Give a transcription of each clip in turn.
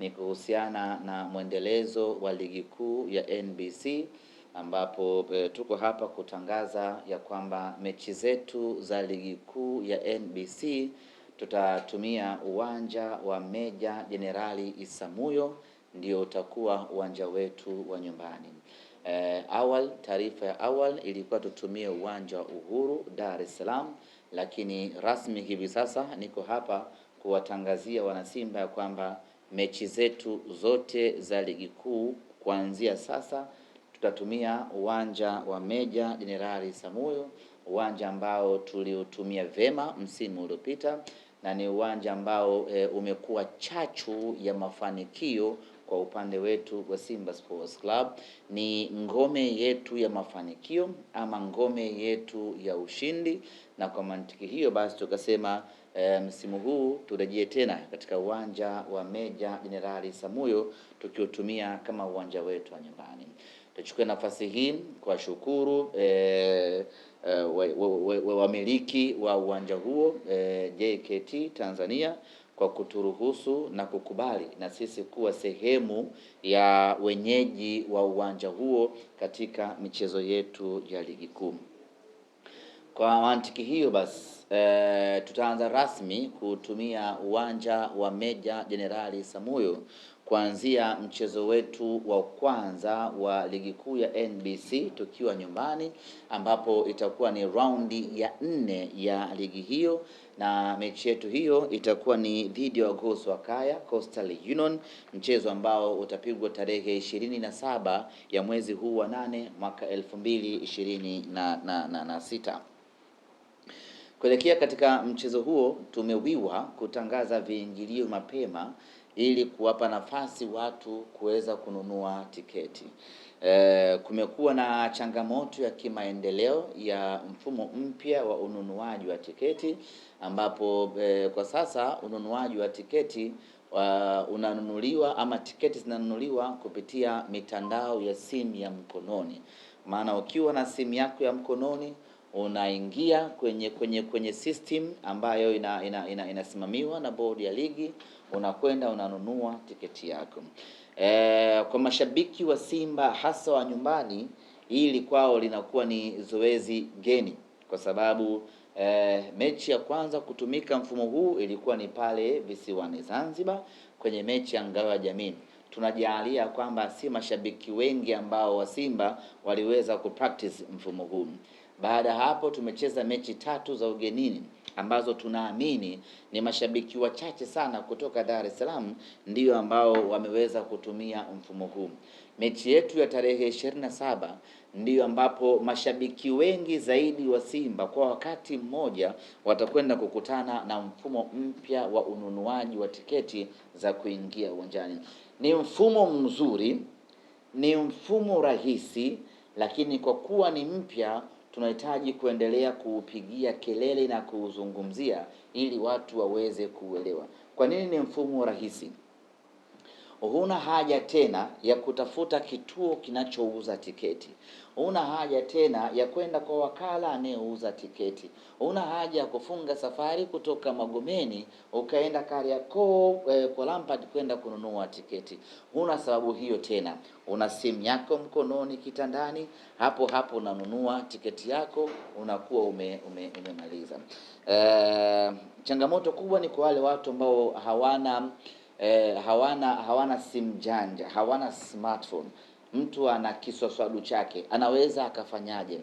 ni kuhusiana na mwendelezo wa ligi kuu ya NBC, ambapo tuko hapa kutangaza ya kwamba mechi zetu za ligi kuu ya NBC tutatumia uwanja wa Meja Jenerali Isamuhyo, ndio utakuwa uwanja wetu wa nyumbani. Taarifa ya awali ilikuwa tutumie uwanja wa Uhuru Dar es Salaam, lakini rasmi hivi sasa niko hapa kuwatangazia wanasimba ya kwamba mechi zetu zote za ligi kuu kuanzia sasa tutatumia uwanja wa Meja Jenerali Isamuhyo, uwanja ambao tuliutumia vema msimu uliopita na ni uwanja ambao umekuwa chachu ya mafanikio kwa upande wetu wa Simba Sports Club. Ni ngome yetu ya mafanikio ama ngome yetu ya ushindi, na kwa mantiki hiyo basi tukasema msimu huu turejee tena katika uwanja wa Meja Jenerali Isamuhyo tukiutumia kama uwanja wetu wa nyumbani. Tuchukue nafasi hii kwa shukuru wamiliki wa uwanja huo JKT Tanzania kwa kuturuhusu na kukubali na sisi kuwa sehemu ya wenyeji wa uwanja huo katika michezo yetu ya ligi kuu. Kwa mantiki hiyo basi tutaanza rasmi kutumia uwanja wa Meja Jenerali Isamuhyo kuanzia mchezo wetu wa kwanza wa ligi kuu ya NBC tukiwa nyumbani, ambapo itakuwa ni raundi ya 4 ya ligi hiyo, na mechi yetu hiyo itakuwa ni dhidi ya Wagosi wa Kaya Coastal Union, mchezo ambao utapigwa tarehe 27 ya mwezi huu wa 8 mwaka 2026. Kuelekea katika mchezo huo tumewiwa kutangaza viingilio mapema ili kuwapa nafasi watu kuweza kununua tiketi. Kumekuwa na changamoto ya kimaendeleo ya mfumo mpya wa ununuaji wa tiketi, ambapo kwa sasa ununuaji wa tiketi unanunuliwa ama tiketi zinanunuliwa kupitia mitandao ya simu ya mkononi. Maana ukiwa na simu yako ya mkononi unaingia kwenye system ambayo inasimamiwa na bodi ya ligi, unakwenda unanunua tiketi yako. Kwa mashabiki wa Simba hasa wa nyumbani, ili kwao linakuwa ni zoezi geni, kwa sababu mechi ya kwanza kutumika mfumo huu ilikuwa ni pale visiwani Zanzibar kwenye mechi ya ngao ya jamii. Tunajalia kwamba si mashabiki wengi ambao wa Simba waliweza kupractice mfumo huu. Baada ya hapo tumecheza mechi 3 za ugenini ambazo tunaamini ni mashabiki wachache sana kutoka Dar es Salaam ndio ambao wameweza kutumia mfumo huu. Mechi yetu ya tarehe 27 ndio ambapo mashabiki wengi zaidi wa Simba kwa wakati mmoja watakwenda kukutana na mfumo mpya wa ununuaji wa tiketi za kuingia uwanjani. Ni mfumo mzuri, ni mfumo rahisi, lakini kwa kuwa ni mpya tunahitaji kuendelea kuupigia kelele na kuuzungumzia ili watu waweze kuelewa. Kwa nini ni mfumo rahisi? Huna haja tena ya kutafuta kituo kinachouza tiketi. Huna haja tena ya kwenda kwa wakala anayeuza tiketi. Huna haja ya kufunga safari kutoka Magomeni ukaenda Kariakoo kwa Lampard kwenda kununua tiketi. Huna sababu hiyo tena. Una simu yako mkononi kitandani, hapo hapo unanunua tiketi yako, unakuwa umemaliza. Changamoto kubwa ni kwa wale watu ambao hawana simu janja, hawana smartphone. Mtu ana kiswaswadu chake, anaweza akafanyaje?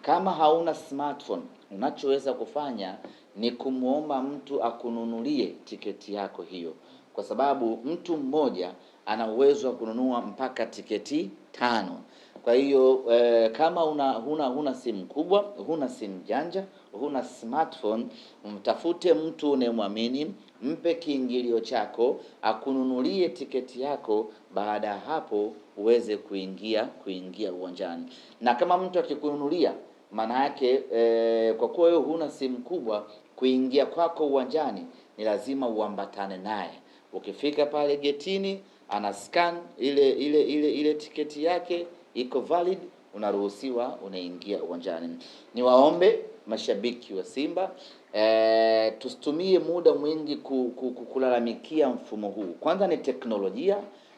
Kama hauna smartphone, unachoweza kufanya ni kumuomba mtu akununulie tiketi yako hiyo, kwa sababu mtu mmoja ana uwezo wa kununua mpaka tiketi 5. Kwa hiyo kama huna simu kubwa, huna simu janja, huna smartphone, mtafute mtu unayemwamini, mpe kiingilio chako, akununulie tiketi yako. Baada ya hapo uweze kuingia uwanjani. Na kama mtu akikununulia, maana yake kwa kuwa wewe huna simu kubwa, kuingia kwako uwanjani ni lazima uambatane naye. Ukifika pale getini, ana scan ile tiketi yake iko valid, unaruhusiwa, unaingia uwanjani. Niwaombe mashabiki wa Simba, tusitumie muda mwingi kulalamikia mfumo huu. Kwanza ni teknolojia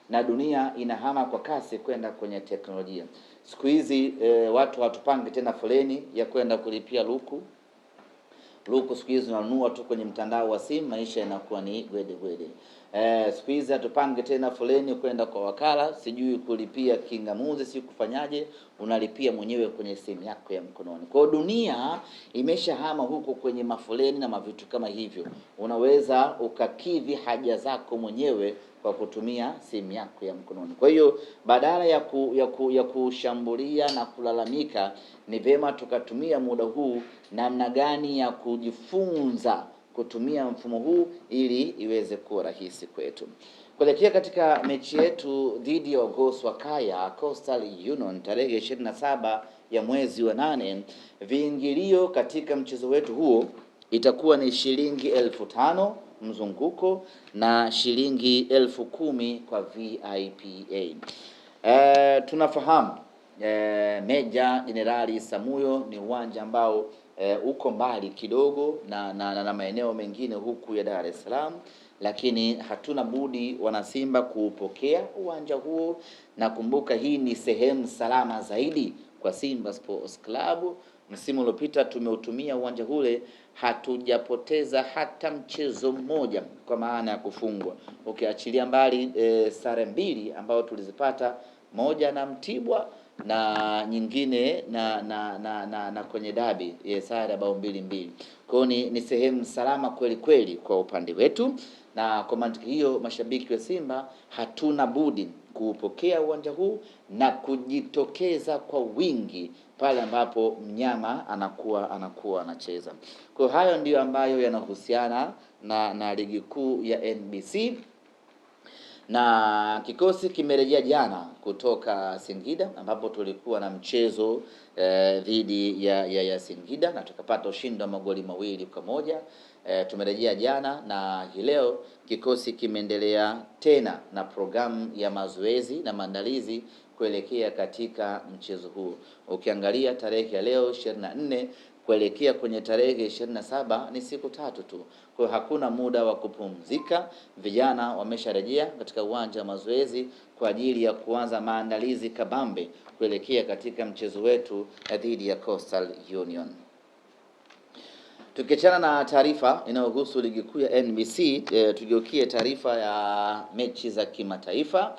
na dunia inahama kwa kasi kwenda kwenye teknolojia. Siku hizi watu hatupangi tena foleni ya kwenda kulipia luku siku hizi unanunua tu kwenye mtandao wa simu, maisha yanakuwa ni gwede gwede. Siku hizi hatupange tena foleni kwenda kwa wakala, sijui kulipia kingamuzi, si kufanyaje, unalipia mwenyewe kwenye simu yako ya mkononi. Kwa dunia imeshahama huko kwenye mafoleni na mavitu kama hivyo. Unaweza ukakidhi haja zako mwenyewe kwa kutumia simu yako ya mkononi. Kwa hiyo badala ya kushambulia na kulalamika, ni vema tukatumia muda huu namna gani ya kujifunza kutumia mfumo huu ili iweze kuwa rahisi kwetu. Kuelekea katika mechi yetu dhidi ya Ogoswakaya Coastal Union tarehe 27 ya mwezi wa 8, viingilio katika mchezo wetu huo itakuwa ni shilingi 5,000 mzunguko na shilingi 10,000 kwa VIPA. Tunafahamu Meja Jenerali Samuyo ni uwanja ambao uko mbali kidogo na maeneo mengine huku ya Dar es Salaam, lakini hatuna budi wanasimba kuupokea uwanja huo, na kumbuka hii ni sehemu salama zaidi kwa Simba Sports Club. Msimu uliopita tumeutumia uwanja ule, hatujapoteza hata mchezo mmoja kwa maana ya kufungwa, ukiachilia mbali sare mbili ambao tulizipata, moja na Mtibwa na nyingine na kwenye dabi sare ya bao 2-2. Kwa ni sehemu salama kweli kweli kwa upande wetu, na kwa mantiki hiyo mashabiki wa Simba hatuna budi kuupokea uwanja huu na kujitokeza kwa wingi pale ambapo mnyama anakuwa anacheza. Kwa hayo ndiyo ambayo yanahusiana na ligi kuu ya NBC. Na kikosi kimerejea jana kutoka Singida ambapo tulikuwa na mchezo dhidi ya Singida na tukapata ushindi wa magoli 2-1. Tumerejea jana na hii leo kikosi kimeendelea tena na programu ya mazoezi na maandalizi kuelekea katika mchezo huu. Ukiangalia tarehe ya leo 24 kuelekea kwenye tarehe 27 ni siku 3 tu. Kwa hiyo hakuna muda wa kupumzika. Vijana wamesharejea katika uwanja wa mazoezi kwa ajili ya kuanza maandalizi kabambe kuelekea katika mchezo wetu dhidi ya Coastal Union. Tukiachana na taarifa inayohusu ligi kuu ya NBC, tugeukie taarifa ya mechi za kimataifa.